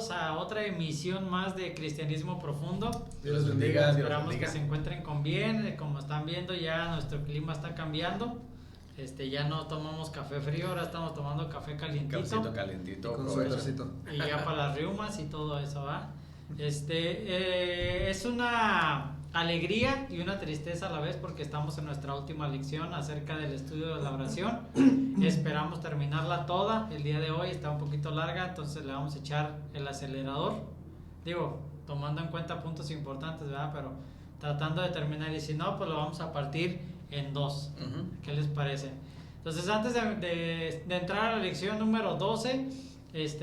bienvenidos a otra emisión más de Cristianismo Profundo. Dios los bendiga. Esperamos que se encuentren con bien. Como están viendo, ya nuestro clima está cambiando. Ya no tomamos café frío, ahora estamos tomando café calientito. Cafecito calentito. Con su olorcito. Y ya para las riumas y todo eso, ¿va? Es una alegría y una tristeza a la vez porque estamos en nuestra última lección acerca del estudio de la oración. Esperamos terminarla toda. El día de hoy está un poquito larga, entonces le vamos a echar el acelerador. Digo, tomando en cuenta puntos importantes, ¿verdad? Pero tratando de terminar, y si no, pues lo vamos a partir en dos. ¿Qué les parece? Entonces, antes de entrar a la lección número 12,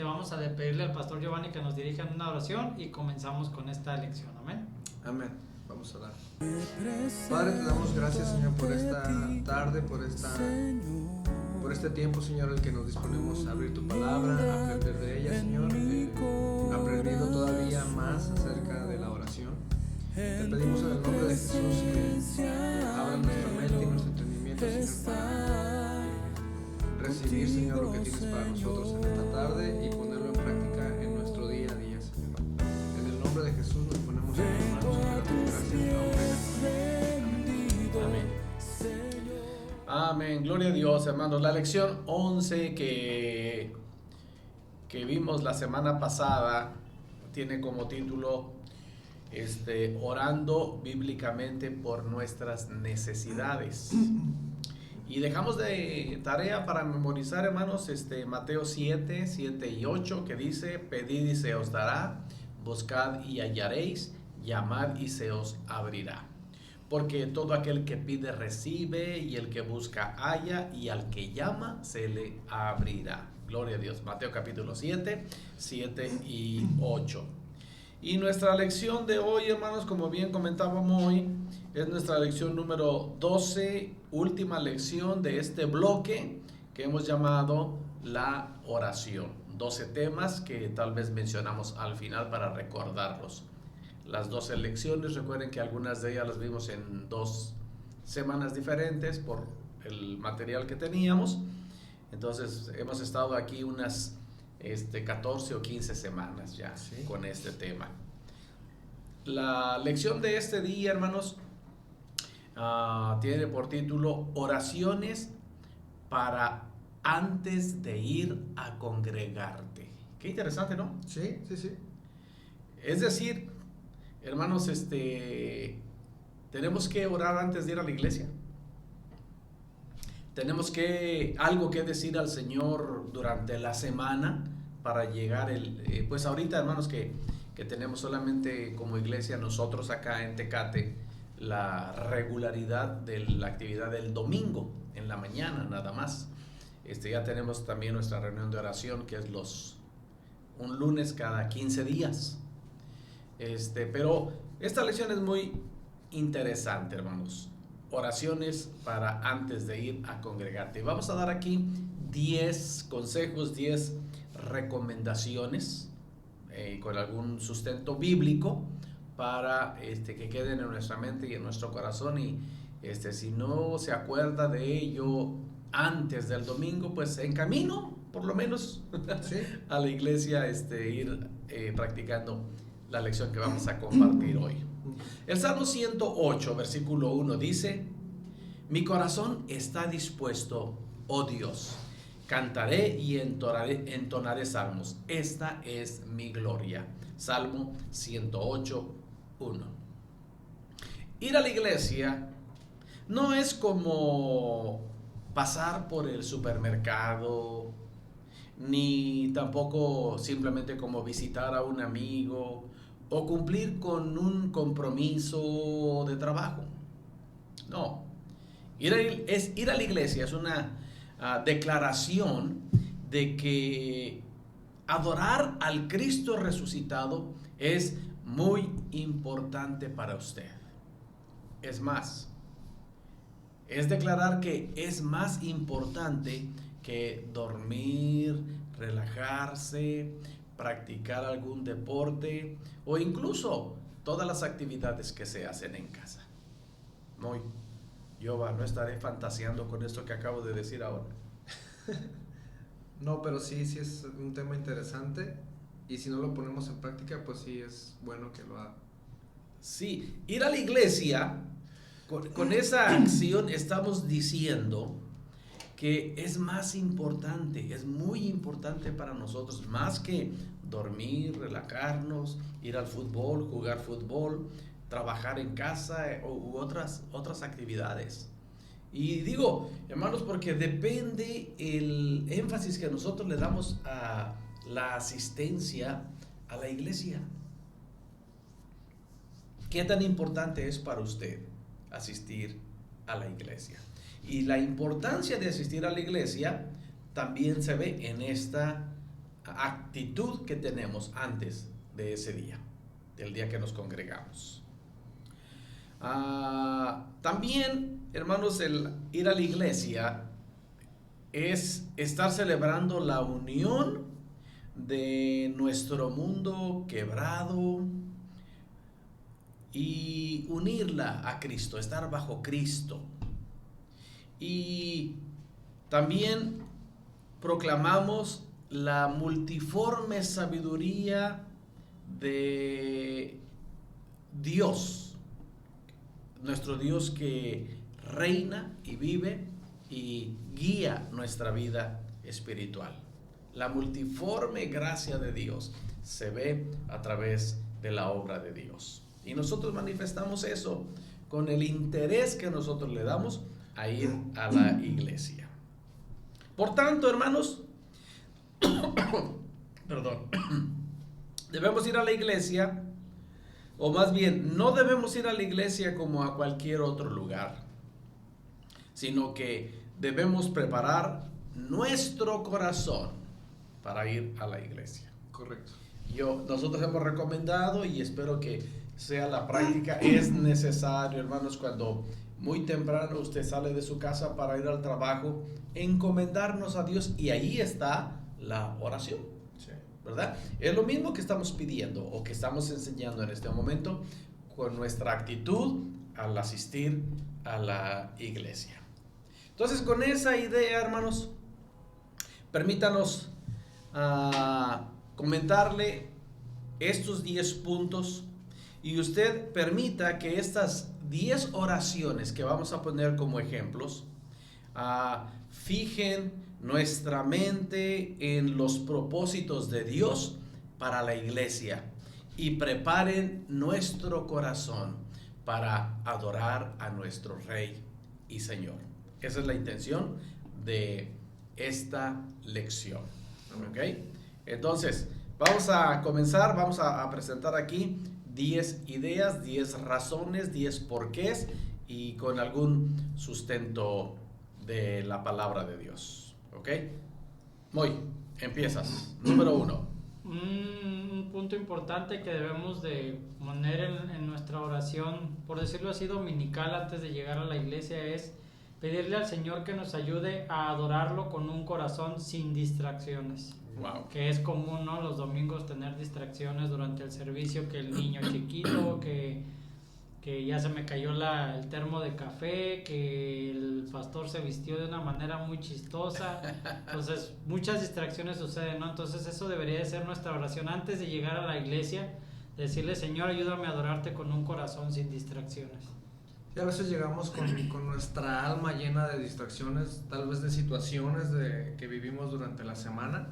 vamos a pedirle al pastor Giovanni que nos dirija en una oración y comenzamos con esta lección. Amén. Amén. Vamos a orar. Padre, te damos gracias, Señor, por esta tarde, por este tiempo, Señor, el que nos disponemos a abrir tu palabra, a aprender de ella, Señor, aprendiendo todavía más acerca de la oración. Te pedimos en el nombre de Jesús que abra nuestra mente y nuestro entendimiento, Señor, para recibir, Señor, lo que tienes para nosotros en esta tarde y ponerlo en práctica en nuestro día a día, Señor. En el nombre de Jesús nos ponemos en tus manos, Señor, gracias. Amén. Amén, gloria a Dios, hermanos. La lección 11 que vimos la semana pasada tiene como título orando bíblicamente por nuestras necesidades. Y dejamos de tarea para memorizar, hermanos, Mateo 7 y 8, que dice: pedid y se os dará, buscad y hallaréis, llamad y se os abrirá. Porque todo aquel que pide recibe, y el que busca halla, y al que llama se le abrirá. Gloria a Dios. Mateo capítulo 7 y 8. Y nuestra lección de hoy, hermanos, como bien comentábamos hoy, es nuestra lección número 12, última lección de este bloque que hemos llamado la oración. 12 temas que tal vez mencionamos al final para recordarlos. Las 12 lecciones, recuerden que algunas de ellas las vimos en 2 semanas diferentes por el material que teníamos. Entonces hemos estado aquí unas 14 o 15 semanas ya, ¿sí?, con este tema. La lección de este día, hermanos, tiene por título oraciones para antes de ir a congregarte. Qué interesante, ¿no? Sí. Es decir, hermanos, tenemos que orar antes de ir a la iglesia. Tenemos algo que decir al Señor durante la semana para llegar pues ahorita, hermanos, que tenemos solamente como iglesia nosotros acá en Tecate la regularidad de la actividad del domingo en la mañana nada más. Ya tenemos también nuestra reunión de oración, que es un lunes cada 15 días. Pero esta lección es muy interesante, hermanos. Oraciones para antes de ir a congregarte. Vamos a dar aquí 10 consejos, 10 recomendaciones con algún sustento bíblico para que queden en nuestra mente y en nuestro corazón. Y si no se acuerda de ello antes del domingo, pues en camino, por lo menos, ¿sí?, a la iglesia, ir practicando la lección que vamos a compartir hoy. El Salmo 108, versículo 1 dice: mi corazón está dispuesto, oh Dios, cantaré y entonaré salmos, esta es mi gloria. Salmo 108, 1. Ir a la iglesia no es como pasar por el supermercado, ni tampoco simplemente como visitar a un amigo o cumplir con un compromiso de trabajo. No, ir a la iglesia es una declaración de que adorar al Cristo resucitado es muy importante para usted. Es más, es declarar que es más importante que dormir, relajarse, practicar algún deporte o incluso todas las actividades que se hacen en casa. No estaré fantaseando con esto que acabo de decir ahora. No, pero sí es un tema interesante y si no lo ponemos en práctica, pues sí es bueno que lo haga. Sí, ir a la iglesia, con esa acción estamos diciendo que es más importante, es muy importante para nosotros, más que dormir, relajarnos, ir al fútbol, jugar fútbol, trabajar en casa u otras actividades. Y digo, hermanos, porque depende el énfasis que nosotros le damos a la asistencia a la iglesia. ¿Qué tan importante es para usted asistir a la iglesia? Y la importancia de asistir a la iglesia también se ve en esta actitud que tenemos antes de ese día, del día que nos congregamos. También, hermanos, el ir a la iglesia es estar celebrando la unión de nuestro mundo quebrado y unirla a Cristo, estar bajo Cristo. Y también proclamamos la multiforme sabiduría de Dios, nuestro Dios que reina y vive y guía nuestra vida espiritual. La multiforme gracia de Dios se ve a través de la obra de Dios. Y nosotros manifestamos eso con el interés que nosotros le damos a ir a la iglesia. Por tanto, hermanos, debemos ir a la iglesia, o más bien, no debemos ir a la iglesia como a cualquier otro lugar, sino que debemos preparar nuestro corazón para ir a la iglesia. Correcto. Nosotros hemos recomendado, y espero que sea la práctica, es necesario, hermanos, cuando muy temprano usted sale de su casa para ir al trabajo, encomendarnos a Dios, y ahí está la oración, Sí. ¿verdad? Es lo mismo que estamos pidiendo o que estamos enseñando en este momento con nuestra actitud al asistir a la iglesia. Entonces, con esa idea, hermanos, permítanos comentarle estos 10 puntos, y usted permita que estas 10 oraciones que vamos a poner como ejemplos fijen nuestra mente en los propósitos de Dios para la iglesia y preparen nuestro corazón para adorar a nuestro Rey y Señor. Esa es la intención de esta lección. ¿Ok? Entonces, vamos a comenzar, vamos a presentar aquí 10 ideas, 10 razones, 10 porqués, y con algún sustento de la palabra de Dios. ¿Ok? Muy, empiezas. Número 1. Un punto importante que debemos de poner en nuestra oración, por decirlo así, dominical, antes de llegar a la iglesia, es pedirle al Señor que nos ayude a adorarlo con un corazón sin distracciones. Wow. Que es común, ¿no? Los domingos tener distracciones durante el servicio, que el niño chiquito, que ya se me cayó el termo de café, que el pastor se vistió de una manera muy chistosa. Entonces, muchas distracciones suceden, ¿no? Entonces, eso debería de ser nuestra oración antes de llegar a la iglesia, decirle: Señor, ayúdame a adorarte con un corazón sin distracciones. Y a veces llegamos con nuestra alma llena de distracciones, tal vez de situaciones que vivimos durante la semana.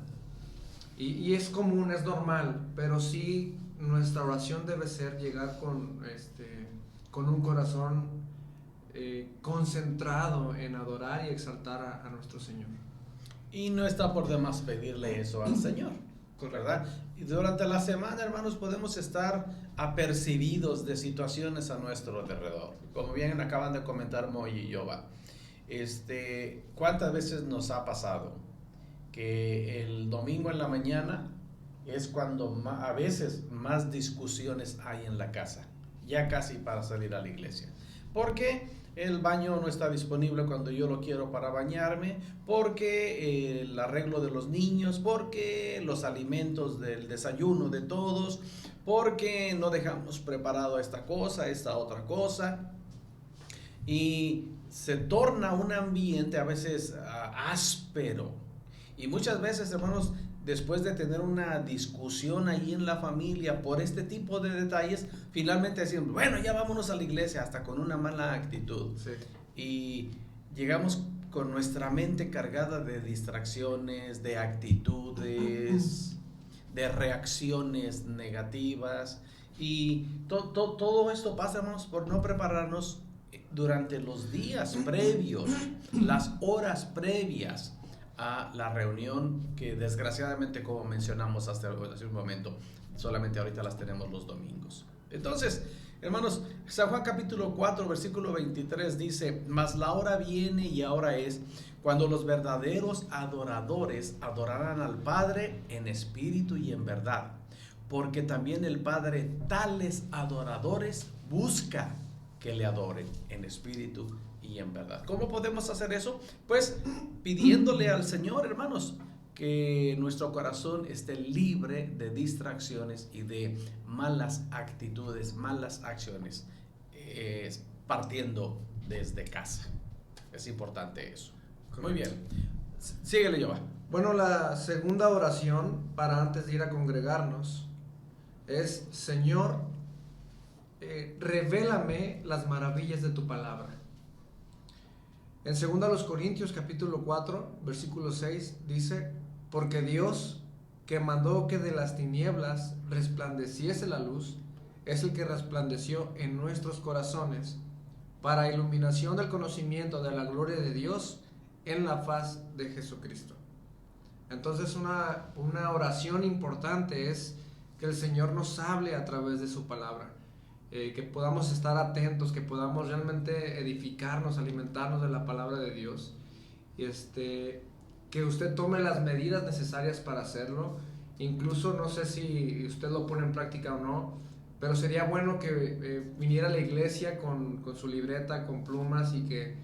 Y es común, es normal, pero sí nuestra oración debe ser llegar con un corazón concentrado en adorar y exaltar a nuestro Señor. Y no está por demás pedirle eso al Señor, ¿verdad? Y durante la semana, hermanos, podemos estar apercibidos de situaciones a nuestro alrededor. Como bien acaban de comentar Moy y Yoba, ¿cuántas veces nos ha pasado que el domingo en la mañana es cuando a veces más discusiones hay en la casa, ya casi para salir a la iglesia? Porque el baño no está disponible cuando yo lo quiero para bañarme, porque el arreglo de los niños, porque los alimentos del desayuno de todos, porque no dejamos preparado esta cosa, esta otra cosa, y se torna un ambiente a veces áspero. Y muchas veces, hermanos, después de tener una discusión ahí en la familia por este tipo de detalles, finalmente decimos, bueno, ya vámonos a la iglesia, hasta con una mala actitud. Sí. Y llegamos con nuestra mente cargada de distracciones, de actitudes, de reacciones negativas. Y todo esto pasa, hermanos, por no prepararnos durante los días previos, las horas previas a la reunión, que desgraciadamente, como mencionamos hace un momento, solamente ahorita las tenemos los domingos. Entonces, hermanos, San Juan capítulo 4 versículo 23 dice: mas la hora viene y ahora es, cuando los verdaderos adoradores adorarán al Padre en espíritu y en verdad, porque también el Padre tales adoradores busca que le adoren en espíritu y en verdad. ¿Cómo podemos hacer eso? Pues pidiéndole al Señor, hermanos, que nuestro corazón esté libre de distracciones y de malas actitudes, malas acciones, partiendo desde casa. Es importante eso. Muy bien. Síguele, Jehová. Bueno, la segunda oración para antes de ir a congregarnos es: Señor, revélame las maravillas de tu palabra. En 2 Corintios capítulo 4 versículo 6 dice: porque Dios, que mandó que de las tinieblas resplandeciese la luz, es el que resplandeció en nuestros corazones para iluminación del conocimiento de la gloria de Dios en la faz de Jesucristo. Entonces una oración importante es que el Señor nos hable a través de su palabra, que podamos estar atentos, que podamos realmente edificarnos, alimentarnos de la palabra de Dios, que usted tome las medidas necesarias para hacerlo. Incluso no sé si usted lo pone en práctica o no, pero sería bueno que viniera a la iglesia con su libreta, con plumas, y que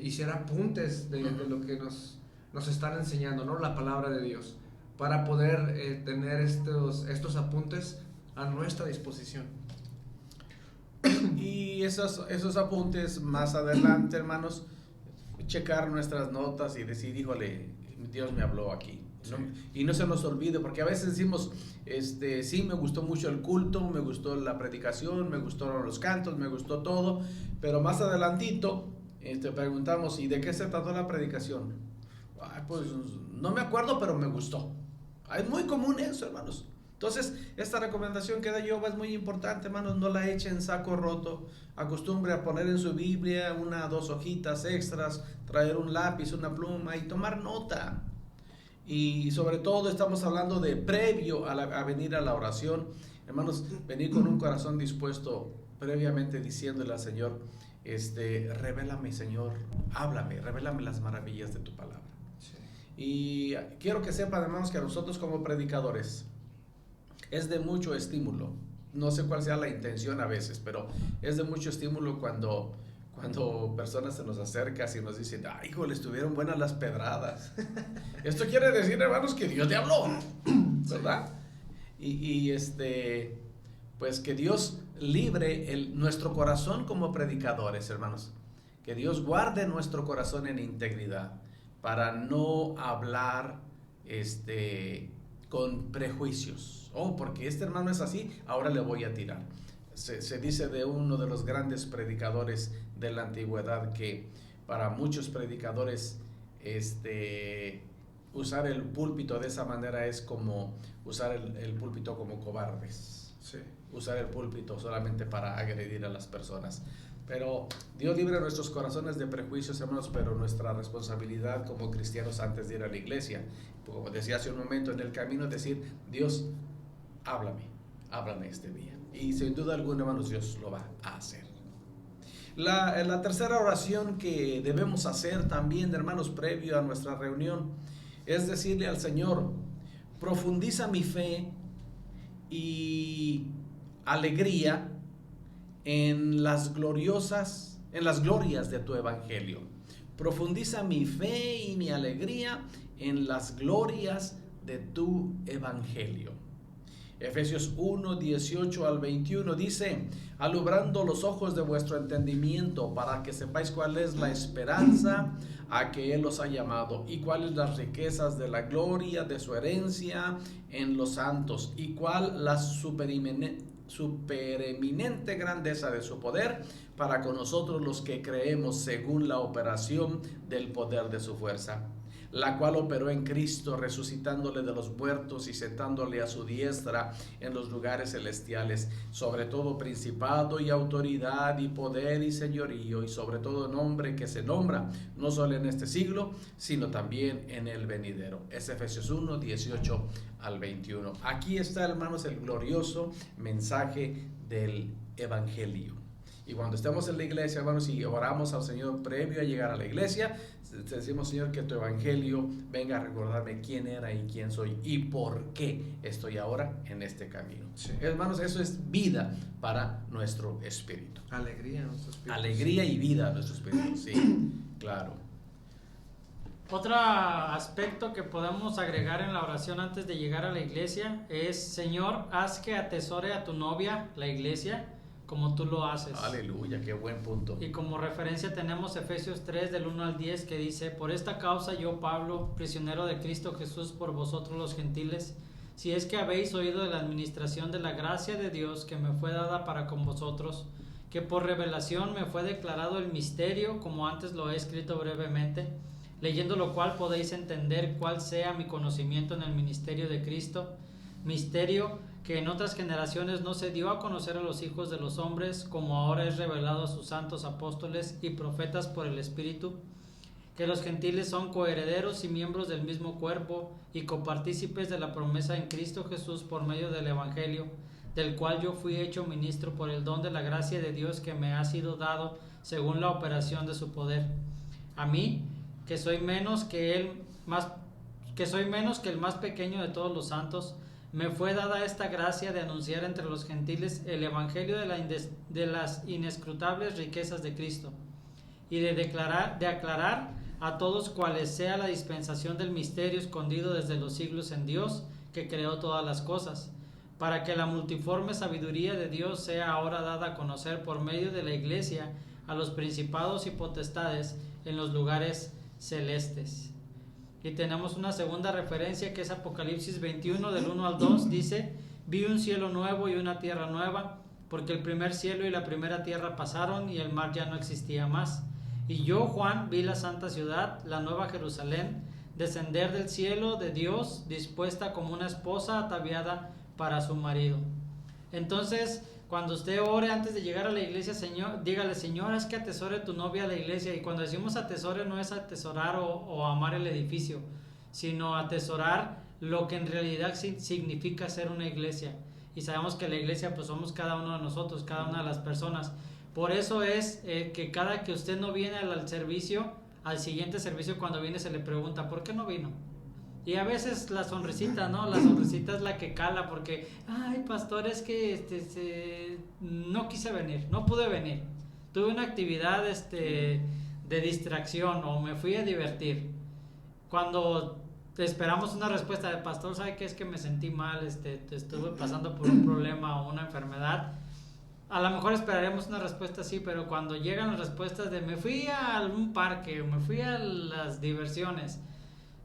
hiciera apuntes de lo que nos están enseñando, ¿no? La palabra de Dios, para poder tener estos apuntes a nuestra disposición. Y esos apuntes más adelante, hermanos, checar nuestras notas y decir: híjole, Dios me habló aquí. ¿No? Y no se nos olvide, porque a veces decimos, sí, me gustó mucho el culto, me gustó la predicación, me gustaron los cantos, me gustó todo, pero más adelantito preguntamos: ¿y de qué se trató la predicación? Pues no me acuerdo, pero me gustó. Es muy común eso, hermanos. Entonces, esta recomendación que da Jehová es muy importante, hermanos. No la eche en saco roto. Acostumbre a poner en su Biblia 1 o 2 hojitas extras, traer un lápiz, una pluma y tomar nota. Y sobre todo estamos hablando de previo a venir a la oración. Hermanos, venir con un corazón dispuesto, previamente diciéndole al Señor: revélame, Señor, háblame, revélame las maravillas de tu palabra. Sí. Y quiero que sepan, hermanos, que a nosotros como predicadores es de mucho estímulo. No sé cuál sea la intención a veces, pero es de mucho estímulo cuando personas se nos acercan y nos dicen: ay, híjole, estuvieron buenas las pedradas. Esto quiere decir, hermanos, que Dios te habló, ¿verdad? Y pues que Dios libre nuestro corazón como predicadores, hermanos. Que Dios guarde nuestro corazón en integridad para no hablar con prejuicios. Porque este hermano es así, ahora le voy a tirar. Se dice de uno de los grandes predicadores de la antigüedad que para muchos predicadores usar el púlpito de esa manera es como usar el púlpito como cobardes. Sí. Usar el púlpito solamente para agredir a las personas. Pero Dios libre nuestros corazones de prejuicios, hermanos, pero nuestra responsabilidad como cristianos antes de ir a la iglesia, como decía hace un momento, en el camino, es decir: Dios, háblame este día. Y sin duda alguna, hermanos, Dios lo va a hacer. La tercera oración que debemos hacer también, hermanos, previo a nuestra reunión, es decirle al Señor: profundiza mi fe y alegría en las glorias de tu evangelio. Profundiza mi fe y mi alegría en las glorias de tu evangelio. Efesios 1, 18 al 21 dice: alumbrando los ojos de vuestro entendimiento, para que sepáis cuál es la esperanza a que Él os ha llamado, y cuáles las riquezas de la gloria de su herencia en los santos, y cuál la supereminente grandeza de su poder para con nosotros los que creemos, según la operación del poder de su fuerza, la cual operó en Cristo, resucitándole de los muertos y sentándole a su diestra en los lugares celestiales, sobre todo principado y autoridad y poder y señorío, y sobre todo nombre que se nombra, no solo en este siglo, sino también en el venidero. Es Efesios 1, 18 al 21. Aquí está, hermanos, el glorioso mensaje del Evangelio. Y cuando estemos en la iglesia, hermanos, y oramos al Señor previo a llegar a la iglesia, decimos: Señor, que tu evangelio venga a recordarme quién era y quién soy y por qué estoy ahora en este camino. Sí. Hermanos, eso es vida para nuestro espíritu. Alegría en nuestro espíritu. Alegría y vida a nuestro espíritu, sí, claro. Otro aspecto que podemos agregar en la oración antes de llegar a la iglesia es: Señor, haz que atesore a tu novia, la iglesia, como tú lo haces. Aleluya, qué buen punto. Y como referencia tenemos Efesios 3 del 1 al 10, que dice: por esta causa yo, Pablo, prisionero de Cristo Jesús por vosotros los gentiles, si es que habéis oído de la administración de la gracia de Dios que me fue dada para con vosotros, que por revelación me fue declarado el misterio, como antes lo he escrito brevemente, leyendo lo cual podéis entender cuál sea mi conocimiento en el ministerio de Cristo, misterio que en otras generaciones no se dio a conocer a los hijos de los hombres, como ahora es revelado a sus santos apóstoles y profetas por el Espíritu, que los gentiles son coherederos y miembros del mismo cuerpo y copartícipes de la promesa en Cristo Jesús por medio del Evangelio, del cual yo fui hecho ministro por el don de la gracia de Dios que me ha sido dado según la operación de su poder. A mí, que soy menos que el más pequeño de todos los santos, me fue dada esta gracia de anunciar entre los gentiles el evangelio de las inescrutables riquezas de Cristo, y de aclarar a todos cuál sea la dispensación del misterio escondido desde los siglos en Dios, que creó todas las cosas, para que la multiforme sabiduría de Dios sea ahora dada a conocer por medio de la iglesia a los principados y potestades en los lugares celestes. Y tenemos una segunda referencia que es Apocalipsis 21 del 1 al 2, dice: vi un cielo nuevo y una tierra nueva, porque el primer cielo y la primera tierra pasaron y el mar ya no existía más. Y yo, Juan, vi la santa ciudad, la nueva Jerusalén, descender del cielo de Dios, dispuesta como una esposa ataviada para su marido. Entonces, cuando usted ore antes de llegar a la iglesia, Señor, dígale: Señor, haz que atesore tu novia a la iglesia. Y cuando decimos atesore, no es atesorar o amar el edificio, sino atesorar lo que en realidad significa ser una iglesia. Y sabemos que la iglesia pues somos cada uno de nosotros, cada una de las personas. Por eso es que cada que usted no viene al servicio, al siguiente servicio cuando viene se le pregunta: ¿por qué no vino? Y a veces la sonrisita, ¿no? La sonrisita es la que cala, porque, ay, pastor, es que no quise venir, no pude venir. Tuve una actividad de distracción o me fui a divertir. Cuando esperamos una respuesta de: pastor, ¿sabe qué? Es que me sentí mal, estuve pasando por un problema o una enfermedad. A lo mejor esperaremos una respuesta así, pero cuando llegan las respuestas de: me fui a algún parque o me fui a las diversiones,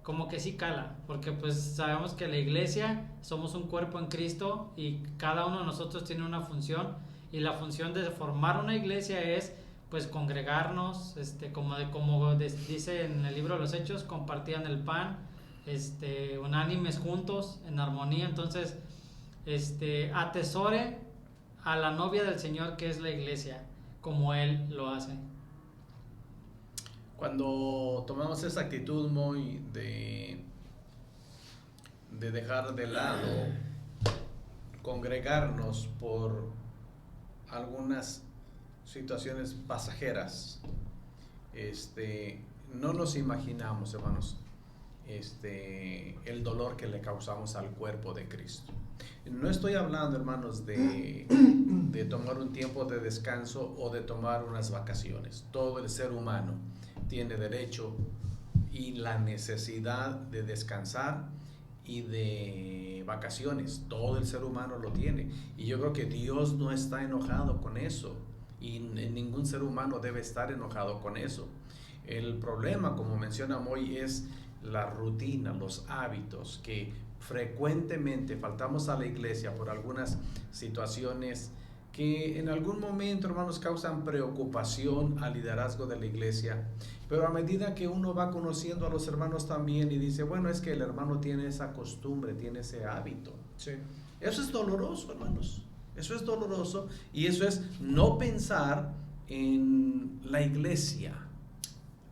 como que sí cala, porque pues sabemos que la iglesia somos un cuerpo en Cristo y cada uno de nosotros tiene una función, y la función de formar una iglesia es pues congregarnos, como dice en el libro de los Hechos, compartían el pan, unánimes juntos en armonía. Entonces atesore a la novia del Señor, que es la iglesia, como Él lo hace. Cuando tomamos esa actitud muy de dejar de lado congregarnos por algunas situaciones pasajeras, no nos imaginamos, hermanos, el dolor que le causamos al cuerpo de Cristo. No estoy hablando, hermanos, de tomar un tiempo de descanso o de tomar unas vacaciones. Todo el ser humano tiene derecho y la necesidad de descansar y de vacaciones. Todo el ser humano lo tiene. Y yo creo que Dios no está enojado con eso. Y ningún ser humano debe estar enojado con eso. El problema, como menciona Moy, es la rutina, los hábitos, que frecuentemente faltamos a la iglesia por algunas situaciones que en algún momento, hermanos, causan preocupación al liderazgo de la iglesia. Pero a medida que uno va conociendo a los hermanos también y dice, bueno, es que el hermano tiene esa costumbre, tiene ese hábito. Sí. Eso es doloroso, hermanos. Eso es doloroso, y eso es no pensar en la iglesia,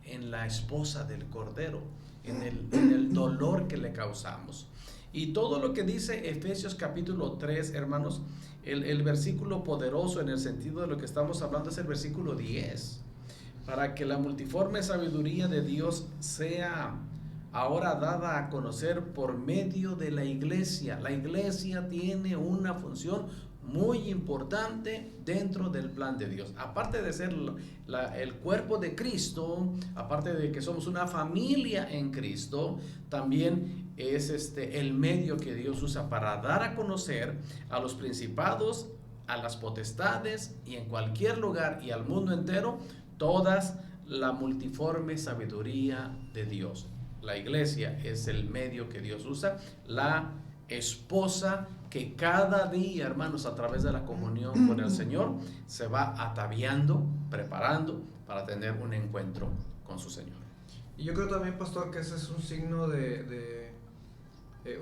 en la esposa del Cordero, en el dolor que le causamos. Y todo lo que dice Efesios capítulo 3, hermanos, el versículo poderoso en el sentido de lo que estamos hablando es el versículo 10. Para que la multiforme sabiduría de Dios sea ahora dada a conocer por medio de la iglesia. La iglesia tiene una función muy importante dentro del plan de Dios. Aparte de ser el cuerpo de Cristo, aparte de que somos una familia en Cristo, también es el medio que Dios usa para dar a conocer a los principados, a las potestades y en cualquier lugar y al mundo entero, todas la multiforme sabiduría de Dios. La iglesia es el medio que Dios usa, la esposa que cada día, hermanos, a través de la comunión con el Señor, se va ataviando, preparando para tener un encuentro con su Señor. Y yo creo también, pastor, que ese es un signo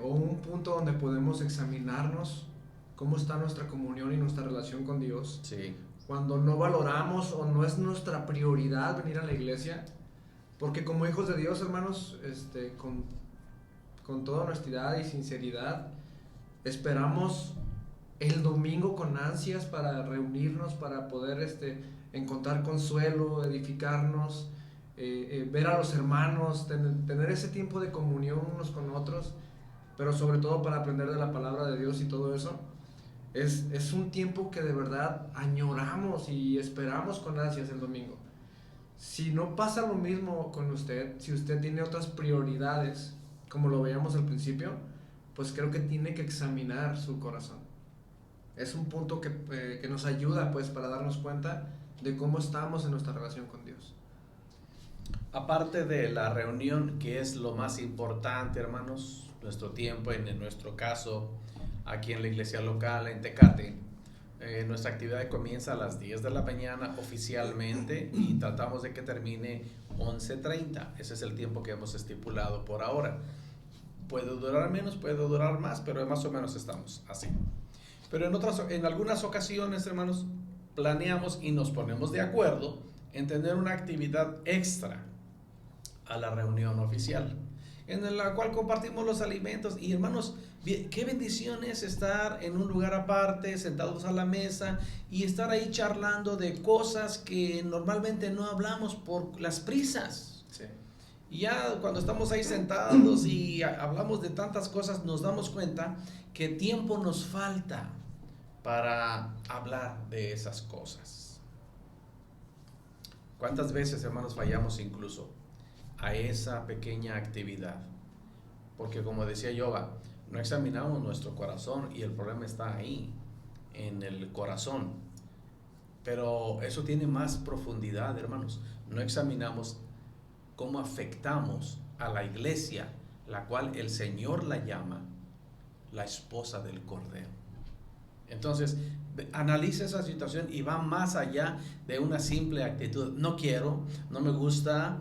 o un punto donde podemos examinarnos cómo está nuestra comunión y nuestra relación con Dios. Sí. Cuando no valoramos o no es nuestra prioridad venir a la iglesia, porque como hijos de Dios, hermanos, con toda honestidad y sinceridad, esperamos el domingo con ansias para reunirnos, para poder encontrar consuelo, edificarnos, ver a los hermanos, tener ese tiempo de comunión unos con otros, pero sobre todo para aprender de la palabra de Dios y todo eso. Es un tiempo que de verdad añoramos y esperamos con ansias el domingo. Si no pasa lo mismo con usted, si usted tiene otras prioridades, como lo veíamos al principio, pues creo que tiene que examinar su corazón. Es un punto que nos ayuda, pues, para darnos cuenta de cómo estamos en nuestra relación con Dios. Aparte de la reunión, que es lo más importante, hermanos, nuestro tiempo, en nuestro caso, aquí en la iglesia local, en Tecate, nuestra actividad comienza a las 10 de la mañana oficialmente y tratamos de que termine 11:30. Ese es el tiempo que hemos estipulado por ahora. Puede durar menos, puede durar más, pero más o menos estamos así. Pero en algunas ocasiones, hermanos, planeamos y nos ponemos de acuerdo en tener una actividad extra a la reunión oficial, en la cual compartimos los alimentos. Y hermanos, qué bendición es estar en un lugar aparte, sentados a la mesa y estar ahí charlando de cosas que normalmente no hablamos por las prisas. Sí. Y ya cuando estamos ahí sentados y hablamos de tantas cosas, nos damos cuenta que tiempo nos falta para hablar de esas cosas. ¿Cuántas veces, hermanos, fallamos incluso a esa pequeña actividad? Porque como decía Yoba, no examinamos nuestro corazón y el problema está ahí, en el corazón. Pero eso tiene más profundidad, hermanos. No examinamos cómo afectamos a la iglesia, la cual el Señor la llama la esposa del Cordero. Entonces, analiza esa situación y va más allá de una simple actitud. No quiero, no me gusta,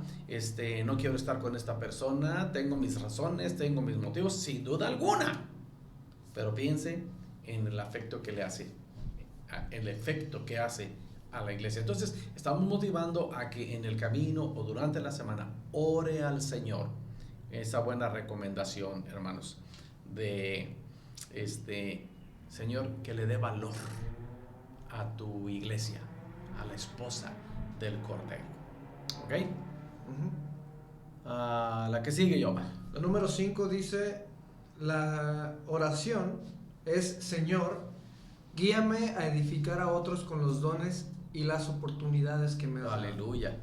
no quiero estar con esta persona, tengo mis razones, tengo mis motivos, sin duda alguna. Pero piense en el afecto que le hace, el efecto que hace a la iglesia. Entonces, estamos motivando a que en el camino o durante la semana ore al Señor. Esa buena recomendación, hermanos, de Señor, que le dé valor a tu iglesia, a la esposa del Cordero. ¿Ok? La que sigue, Yoba. La número 5 dice, la oración es: Señor, guíame a edificar a otros con los dones y las oportunidades que me das. Aleluya.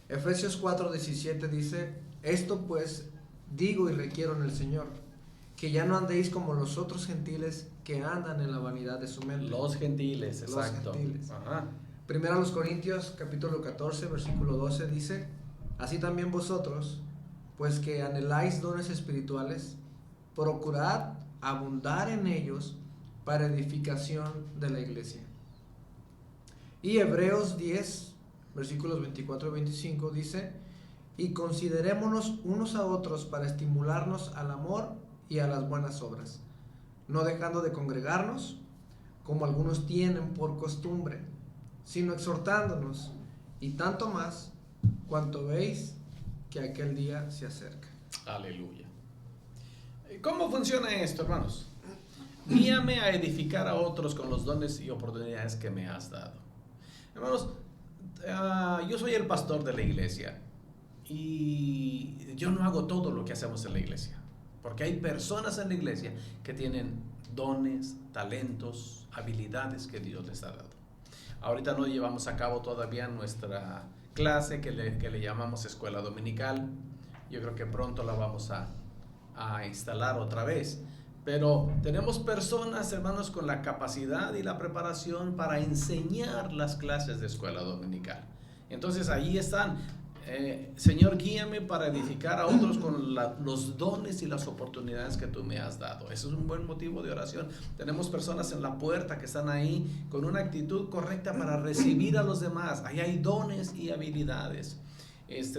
Efesios 4:17 dice: esto pues digo y requiero en el Señor, que ya no andéis como los otros gentiles que andan en la vanidad de su mente. Los gentiles, exacto. Los gentiles. Ajá. Primero a los Corintios, capítulo 14, versículo 12 dice: así también vosotros, pues que anheláis dones espirituales, procurad abundar en ellos para edificación de la iglesia. Y Hebreos 10, versículos 24 y 25 dice: y considerémonos unos a otros para estimularnos al amor y a las buenas obras, no dejando de congregarnos, como algunos tienen por costumbre, sino exhortándonos, y tanto más, cuanto veis que aquel día se acerca. Aleluya. ¿Cómo funciona esto, hermanos? Guíame a edificar a otros con los dones y oportunidades que me has dado. Hermanos, yo soy el pastor de la iglesia y yo no hago todo lo que hacemos en la iglesia, porque hay personas en la iglesia que tienen dones, talentos, habilidades que Dios les ha dado. Ahorita no llevamos a cabo todavía nuestra clase que le llamamos escuela dominical. Yo creo que pronto la vamos a instalar otra vez. Pero tenemos personas, hermanos, con la capacidad y la preparación para enseñar las clases de escuela dominical. Entonces ahí están. Señor, guíame para edificar a otros con los dones y las oportunidades que tú me has dado. Eso es un buen motivo de oración. Tenemos personas en la puerta que están ahí con una actitud correcta para recibir a los demás. Ahí hay dones y habilidades.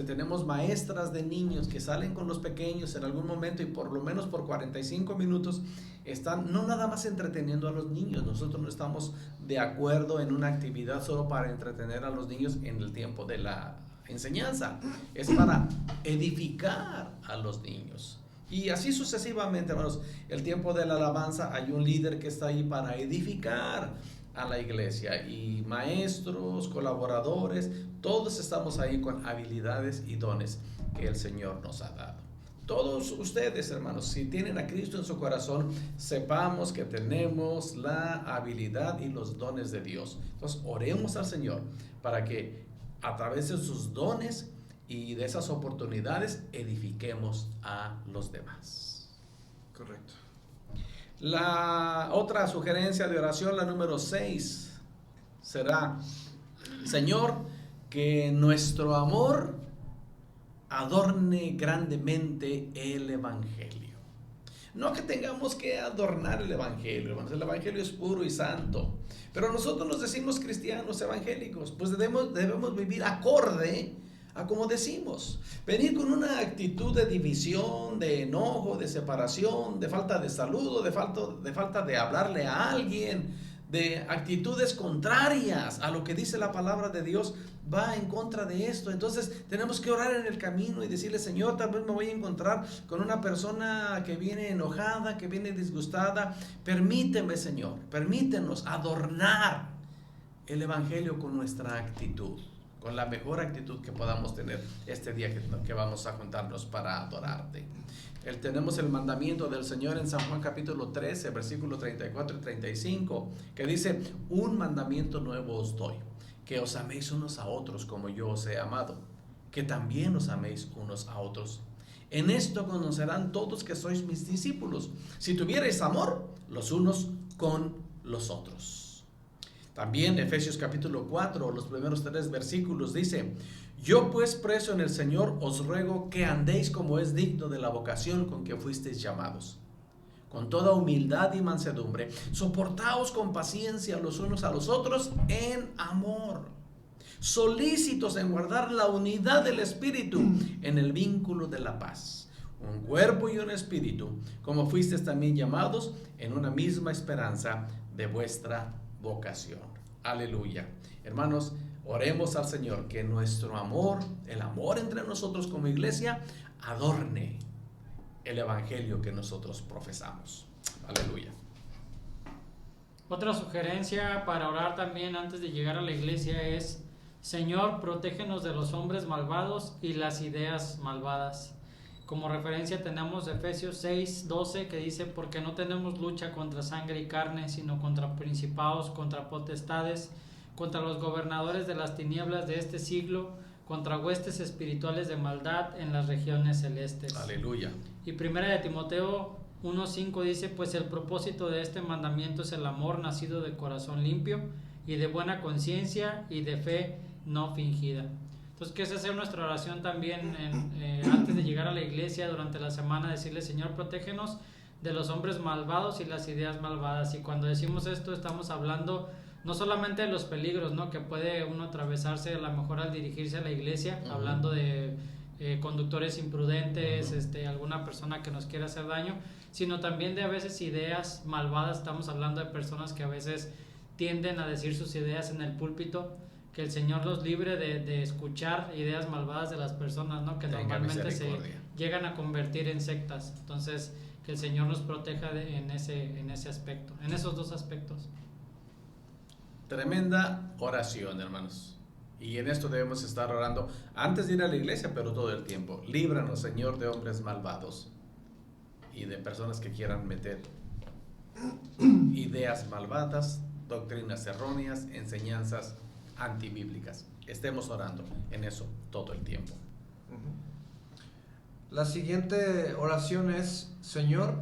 Tenemos maestras de niños que salen con los pequeños en algún momento y por lo menos por 45 minutos están no nada más entreteniendo a los niños. Nosotros no estamos de acuerdo en una actividad solo para entretener a los niños en el tiempo de la enseñanza. Es para edificar a los niños. Y así sucesivamente, hermanos. El tiempo de la alabanza hay un líder que está ahí para edificar a la iglesia, y maestros, colaboradores, todos estamos ahí con habilidades y dones que el Señor nos ha dado. Todos ustedes, hermanos, si tienen a Cristo en su corazón, sepamos que tenemos la habilidad y los dones de Dios. Entonces oremos al Señor para que a través de sus dones y de esas oportunidades edifiquemos a los demás. Correcto. La otra sugerencia de oración, la número 6, será: Señor, que nuestro amor adorne grandemente el Evangelio. No que tengamos que adornar el Evangelio, hermanos. El Evangelio es puro y santo, pero nosotros nos decimos cristianos evangélicos, pues debemos vivir acorde a como decimos. Venir con una actitud de división, de enojo, de separación, de falta de saludo, de falta de hablarle a alguien, de actitudes contrarias a lo que dice la palabra de Dios, va en contra de esto. Entonces tenemos que orar en el camino y decirle: Señor, tal vez me voy a encontrar con una persona que viene enojada, que viene disgustada. Permíteme, Señor, permítenos adornar el Evangelio con nuestra actitud, con la mejor actitud que podamos tener este día que vamos a juntarnos para adorarte. Tenemos el mandamiento del Señor en San Juan capítulo 13, versículos 34 y 35, que dice: un mandamiento nuevo os doy, que os améis unos a otros como yo os he amado, que también os améis unos a otros. En esto conocerán todos que sois mis discípulos, si tuvierais amor los unos con los otros. También Efesios capítulo 4, los primeros 3 versículos dice: yo pues, preso en el Señor, os ruego que andéis como es digno de la vocación con que fuisteis llamados, con toda humildad y mansedumbre, soportaos con paciencia los unos a los otros en amor, solícitos en guardar la unidad del Espíritu en el vínculo de la paz. Un cuerpo y un espíritu, como fuisteis también llamados en una misma esperanza de vuestra vocación. Aleluya. Hermanos, oremos al Señor que nuestro amor, el amor entre nosotros como iglesia, adorne el Evangelio que nosotros profesamos. Aleluya. Otra sugerencia para orar también antes de llegar a la iglesia es: Señor, protégenos de los hombres malvados y las ideas malvadas. Como referencia tenemos Efesios 6, 12, que dice: porque no tenemos lucha contra sangre y carne, sino contra principados, contra potestades, contra los gobernadores de las tinieblas de este siglo, contra huestes espirituales de maldad en las regiones celestes. Aleluya. Y 1 de Timoteo 1:5 dice, pues el propósito de este mandamiento es el amor nacido de corazón limpio y de buena conciencia y de fe no fingida. Entonces, que esa sea nuestra oración también antes de llegar a la iglesia durante la semana, decirle, Señor, protégenos de los hombres malvados y las ideas malvadas. Y cuando decimos esto, estamos hablando no solamente de los peligros, ¿no?, que puede uno atravesarse a lo mejor al dirigirse a la iglesia, hablando de conductores imprudentes, alguna persona que nos quiera hacer daño, sino también de a veces ideas malvadas. Estamos hablando de personas que a veces tienden a decir sus ideas en el púlpito. Que el Señor los libre de escuchar ideas malvadas de las personas, ¿no?, que normalmente se llegan a convertir en sectas. Entonces, que el Señor nos proteja en ese aspecto, en esos dos aspectos. Tremenda oración, hermanos. Y en esto debemos estar orando antes de ir a la iglesia, pero todo el tiempo. Líbranos, Señor, de hombres malvados y de personas que quieran meter ideas malvadas, doctrinas erróneas, enseñanzas antibíblicas. Estemos orando en eso todo el tiempo. La siguiente oración es: Señor,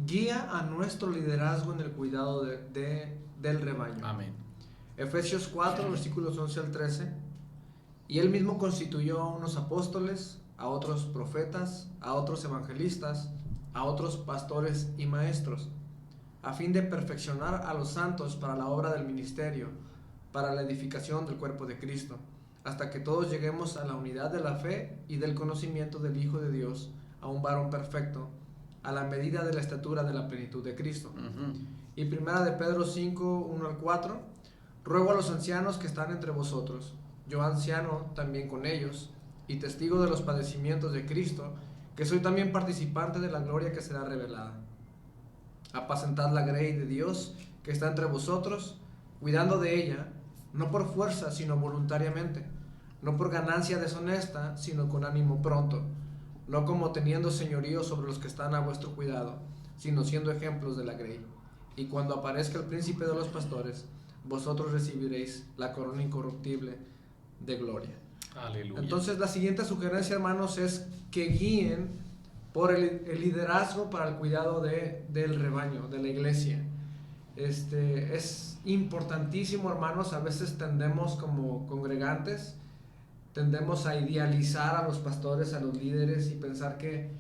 guía a nuestro liderazgo en el cuidado del rebaño. Amén. Efesios 4, versículos 11 al 13. Y él mismo constituyó a unos apóstoles, a otros profetas, a otros evangelistas, a otros pastores y maestros, a fin de perfeccionar a los santos para la obra del ministerio, para la edificación del cuerpo de Cristo, hasta que todos lleguemos a la unidad de la fe y del conocimiento del Hijo de Dios, a un varón perfecto, a la medida de la estatura de la plenitud de Cristo. Y 1 de Pedro 5, 1 al 4, ruego a los ancianos que están entre vosotros, yo anciano también con ellos, y testigo de los padecimientos de Cristo, que soy también participante de la gloria que será revelada. Apacentad la grey de Dios que está entre vosotros, cuidando de ella, no por fuerza, sino voluntariamente, no por ganancia deshonesta, sino con ánimo pronto, no como teniendo señorío sobre los que están a vuestro cuidado, sino siendo ejemplos de la grey. Y cuando aparezca el príncipe de los pastores, vosotros recibiréis la corona incorruptible de gloria. Aleluya. Entonces, la siguiente sugerencia, hermanos, es que guíen por el liderazgo para el cuidado del rebaño, de la iglesia. Es importantísimo, hermanos. A veces tendemos, como congregantes, tendemos a idealizar a los pastores, a los líderes, y pensar que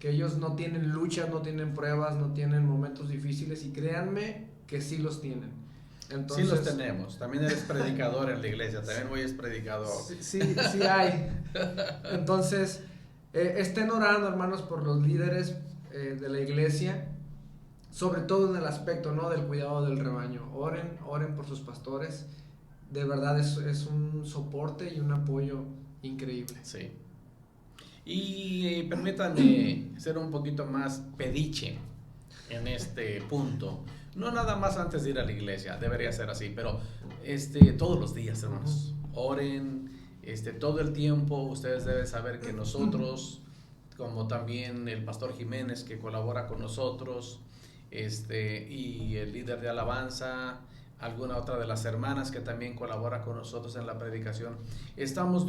ellos no tienen luchas, no tienen pruebas, no tienen momentos difíciles, y créanme que sí los tienen. Entonces, sí los tenemos. También eres predicador en la iglesia. También hoy es predicador. Sí hay. Entonces, estén orando, hermanos, por los líderes de la iglesia, sobre todo en el aspecto, ¿no?, del cuidado del rebaño. Oren por sus pastores. De verdad es un soporte y un apoyo increíble. Sí. Y permítanme ser un poquito más pediche en este punto. No nada más antes de ir a la iglesia, debería ser así, pero todos los días, hermanos. Oren, todo el tiempo. Ustedes deben saber que nosotros, como también el pastor Jiménez, que colabora con nosotros, y el líder de alabanza, alguna otra de las hermanas que también colabora con nosotros en la predicación, estamos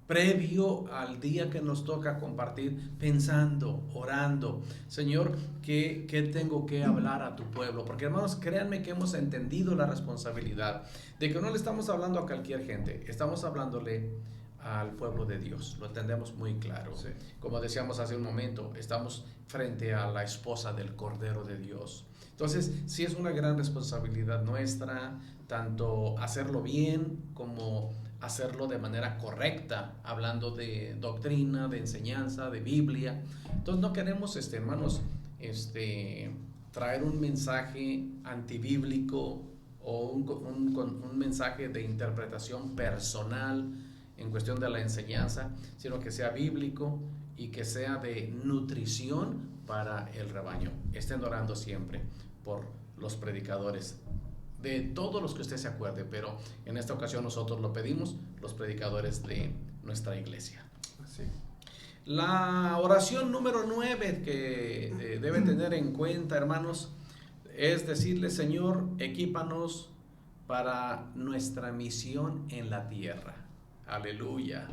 previo al día que nos toca compartir, pensando, orando, Señor, ¿qué tengo que hablar a tu pueblo? Porque, hermanos, créanme que hemos entendido la responsabilidad de que no le estamos hablando a cualquier gente, estamos hablándole al pueblo de Dios. Lo entendemos muy claro. Sí. Como decíamos hace un momento, estamos frente a la esposa del Cordero de Dios. Entonces, sí es una gran responsabilidad nuestra, tanto hacerlo bien como hacerlo de manera correcta, hablando de doctrina, de enseñanza, de Biblia. Entonces no queremos, hermanos, traer un mensaje antibíblico o un mensaje de interpretación personal en cuestión de la enseñanza, sino que sea bíblico y que sea de nutrición para el rebaño. Estén orando siempre por los predicadores, de todos los que usted se acuerde, pero en esta ocasión nosotros lo pedimos, los predicadores de nuestra iglesia. Sí. La oración número 9 que deben tener en cuenta, hermanos, es decirle: Señor, equípanos para nuestra misión en la tierra. Aleluya.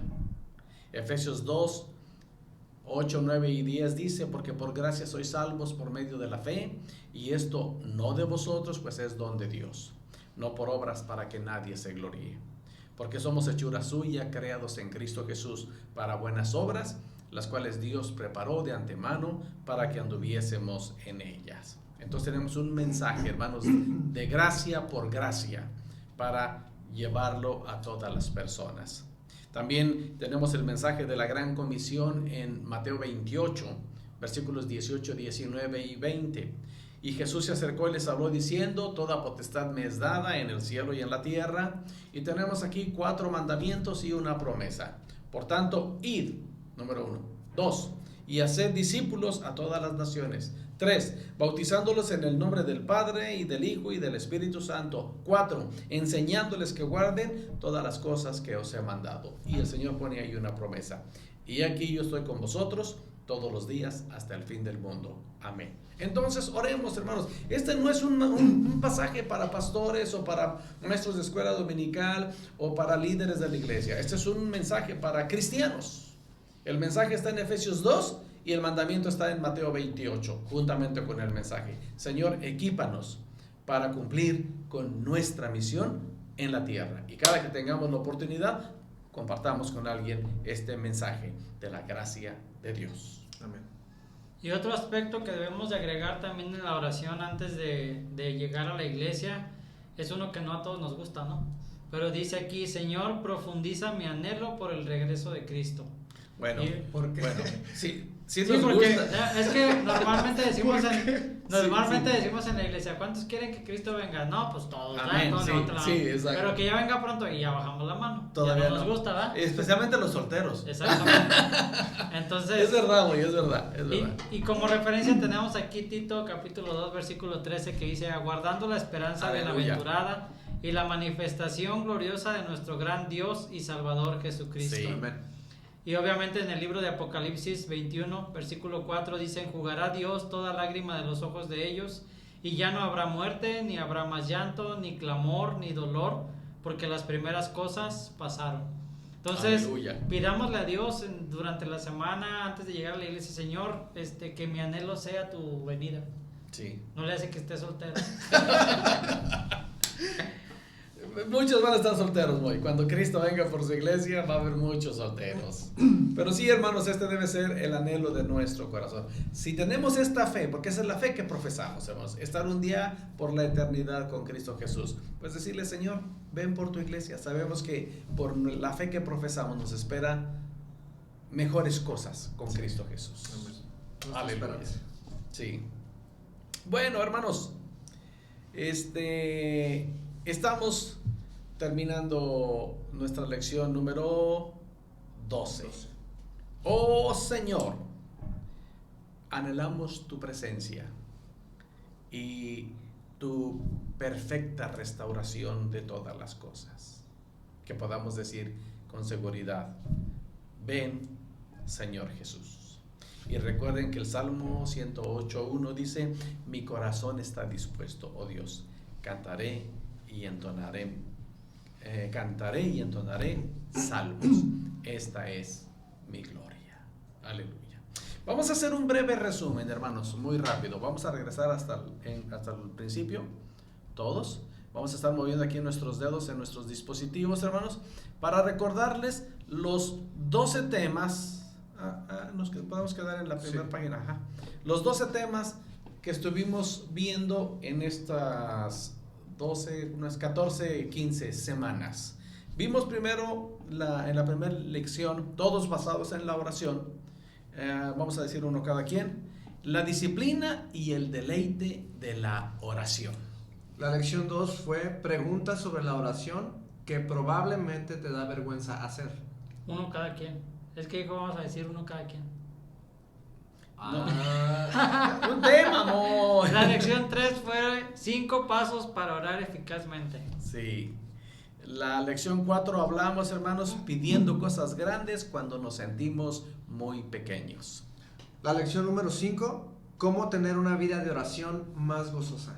Efesios 2, 8, 9 y 10 dice: porque por gracia sois salvos por medio de la fe, y esto no de vosotros, pues es don de Dios, no por obras para que nadie se gloríe. Porque somos hechura suya, creados en Cristo Jesús para buenas obras, las cuales Dios preparó de antemano para que anduviésemos en ellas. Entonces tenemos un mensaje, hermanos, de gracia por gracia, para llevarlo a todas las personas. También tenemos el mensaje de la gran comisión en Mateo 28, versículos 18, 19 y 20. Y Jesús se acercó y les habló diciendo: toda potestad me es dada en el cielo y en la tierra. Y tenemos aquí 4 mandamientos y una promesa. Por tanto, id, número 1. 2, y haced discípulos a todas las naciones. 3, bautizándolos en el nombre del Padre y del Hijo y del Espíritu Santo. 4, enseñándoles que guarden todas las cosas que os he mandado. Y el Señor pone ahí una promesa: y aquí yo estoy con vosotros todos los días hasta el fin del mundo. Amén. Entonces oremos, hermanos. Este no es un pasaje para pastores o para maestros de escuela dominical o para líderes de la iglesia. Este es un mensaje para cristianos. El mensaje está en Efesios 2 y el mandamiento está en Mateo 28, juntamente con el mensaje. Señor, equípanos para cumplir con nuestra misión en la tierra. Y cada que tengamos la oportunidad, compartamos con alguien este mensaje de la gracia de Dios. Amén. Y otro aspecto que debemos de agregar también en la oración antes de llegar a la iglesia es uno que no a todos nos gusta, ¿no? Pero dice aquí: Señor, profundiza mi anhelo por el regreso de Cristo. Bueno, ¿por qué? Bueno, sí Sí, porque es que normalmente decimos en la iglesia: ¿cuántos quieren que Cristo venga? No, pues todos. Amén, sí, exacto. Pero que ya venga pronto, y ya bajamos la mano. Todavía ya no nos gusta, ¿verdad? Especialmente los solteros. Exactamente. Entonces, Es verdad, güey, es verdad. y como referencia tenemos aquí Tito capítulo 2 versículo 13, que dice: aguardando la esperanza Aleluya. bienaventurada y la manifestación gloriosa de nuestro gran Dios y Salvador Jesucristo. Sí. Amén. Y obviamente en el libro de Apocalipsis 21, versículo 4 dice: enjugará Dios toda lágrima de los ojos de ellos, y ya no habrá muerte, ni habrá más llanto, ni clamor, ni dolor, porque las primeras cosas pasaron. Entonces, Aleluya. pidámosle a Dios durante la semana, antes de llegar a la iglesia: Señor, que mi anhelo sea tu venida. Sí. No le hace que esté soltero. Muchos van a estar solteros, güey. Cuando Cristo venga por su iglesia, va a haber muchos solteros. Pero sí, hermanos, este debe ser el anhelo de nuestro corazón. Si tenemos esta fe, porque esa es la fe que profesamos, hermanos, estar un día por la eternidad con Cristo Jesús, pues decirle: Señor, ven por tu iglesia. Sabemos que por la fe que profesamos nos espera mejores cosas con Cristo Jesús. Aleluya. Sí. Bueno, hermanos, estamos terminando nuestra lección número 12. Oh Señor, anhelamos tu presencia y tu perfecta restauración de todas las cosas. Que podamos decir con seguridad: ven, Señor Jesús. Y recuerden que el Salmo 108:1 dice: mi corazón está dispuesto, oh Dios, cantaré y entonaré salmos. Esta es mi gloria. Aleluya. Vamos a hacer un breve resumen, hermanos, muy rápido. Vamos a regresar hasta el principio, todos. Vamos a estar moviendo aquí nuestros dedos en nuestros dispositivos, hermanos, para recordarles los 12 temas. Nos podemos quedar en la primera página. Ajá. Los 12 temas que estuvimos viendo en estas 12, unas 14, 15 semanas. Vimos primero en la primera lección, todos basados en la oración. Vamos a decir uno cada quien: la disciplina y el deleite de la oración. La lección 2 fue preguntas sobre la oración que probablemente te da vergüenza hacer. Uno cada quien. Es que vamos a decir uno cada quien. Un tema, amor. La lección 3 fue 5 pasos para orar eficazmente. Sí. La lección 4 hablamos, hermanos, pidiendo cosas grandes cuando nos sentimos muy pequeños. La lección número 5, cómo tener una vida de oración más gozosa.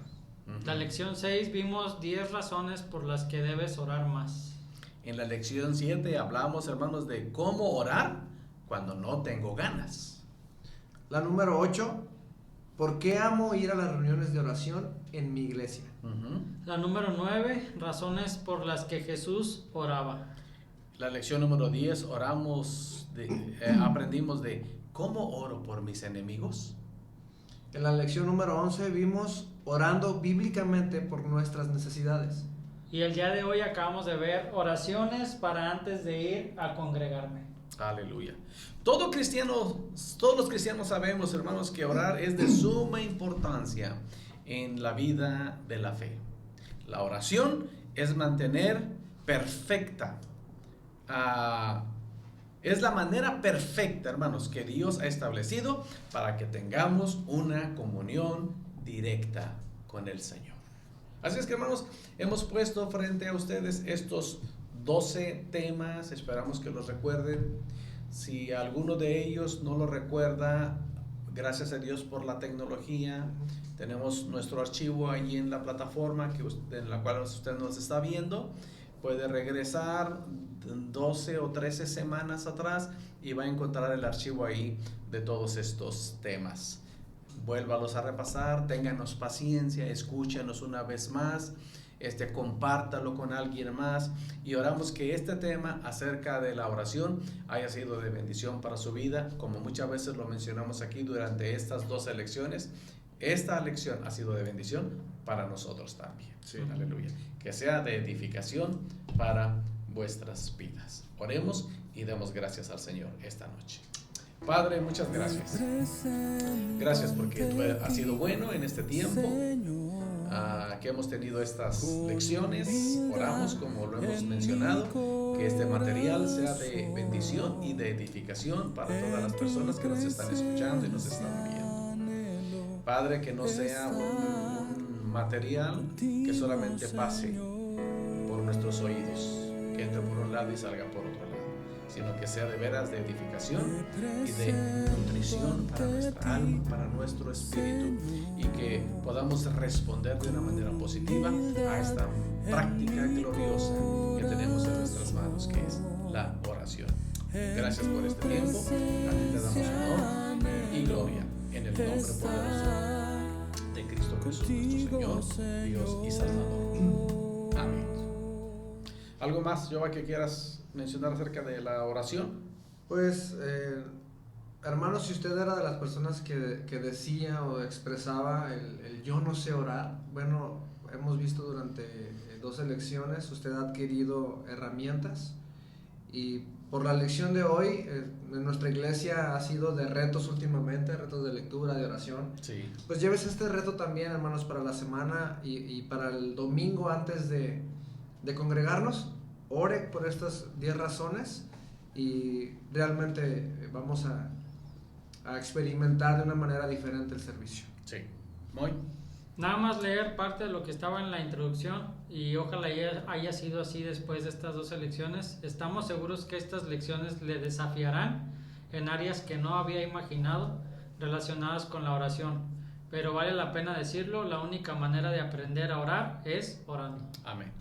La lección 6 vimos 10 razones por las que debes orar más. En la lección 7 hablamos, hermanos, de cómo orar cuando no tengo ganas. La número 8, ¿por qué amo ir a las reuniones de oración en mi iglesia? La número 9, razones por las que Jesús oraba. La lección número 10, aprendimos de cómo oro por mis enemigos. En la lección número 11 vimos orando bíblicamente por nuestras necesidades. Y el día de hoy acabamos de ver oraciones para antes de ir a congregarme. Aleluya. Todos los cristianos sabemos, hermanos, que orar es de suma importancia en la vida de la fe. La oración es mantener perfecta. Es la manera perfecta, hermanos, que Dios ha establecido para que tengamos una comunión directa con el Señor. Así es que, hermanos, hemos puesto frente a ustedes estos 12 temas. Esperamos que los recuerden. Si alguno de ellos no lo recuerda, gracias a Dios por la tecnología, tenemos nuestro archivo ahí en la plataforma en la cual usted nos está viendo. Puede regresar 12 o 13 semanas atrás y va a encontrar el archivo ahí de todos estos temas. Vuélvalos a repasar, ténganos paciencia, escúchenos una vez más, compártalo con alguien más y oramos que este tema acerca de la oración haya sido de bendición para su vida. Como muchas veces lo mencionamos aquí durante estas 12 lecciones, esta lección ha sido de bendición para nosotros también. Sí. Aleluya. Que sea de edificación para vuestras vidas. Oremos y demos gracias al Señor esta noche. Padre, muchas gracias. Gracias porque tú has sido bueno en este tiempo que hemos tenido estas lecciones. Oramos, como lo hemos mencionado, que este material sea de bendición y de edificación para todas las personas que nos están escuchando y nos están viendo. Padre, que no sea un material que solamente pase por nuestros oídos, que entre por un lado y salga por otro lado, sino que sea de veras de edificación y de nutrición para nuestra alma, para nuestro espíritu, y que podamos responder de una manera positiva a esta práctica gloriosa que tenemos en nuestras manos, que es la oración. Gracias por este tiempo. A ti te damos honor y gloria en el nombre poderoso de Cristo Jesús, nuestro Señor, Dios y Salvador. Amén. ¿Algo más, Jehová, que quieras mencionar acerca de la oración? Pues, hermanos, si usted era de las personas que decía o expresaba el yo no sé orar, bueno, hemos visto durante 12 lecciones, usted ha adquirido herramientas, y por la lección de hoy, en nuestra iglesia ha sido de retos últimamente, retos de lectura, de oración. Sí. Pues llévese este reto también, hermanos, para la semana y para el domingo antes de congregarnos. Ore por estas 10 razones y realmente vamos a experimentar de una manera diferente el servicio. Sí. Muy. Nada más leer parte de lo que estaba en la introducción y ojalá haya sido así después de estas 12 lecciones. Estamos seguros que estas lecciones le desafiarán en áreas que no había imaginado relacionadas con la oración. Pero vale la pena decirlo, la única manera de aprender a orar es orando. Amén.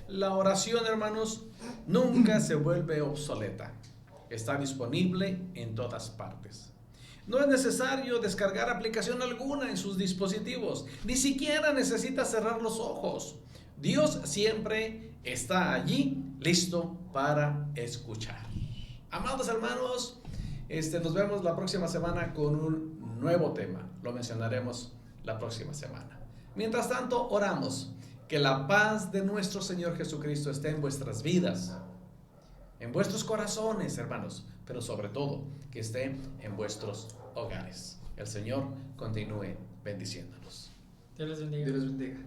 La oración, hermanos, nunca se vuelve obsoleta. Está disponible en todas partes. No es necesario descargar aplicación alguna en sus dispositivos. Ni siquiera necesita cerrar los ojos. Dios siempre está allí, listo para escuchar. Amados hermanos, nos vemos la próxima semana con un nuevo tema. Lo mencionaremos la próxima semana. Mientras tanto, oramos. Que la paz de nuestro Señor Jesucristo esté en vuestras vidas, en vuestros corazones, hermanos, pero sobre todo que esté en vuestros hogares. El Señor continúe bendiciéndonos. Dios les bendiga. Dios les bendiga.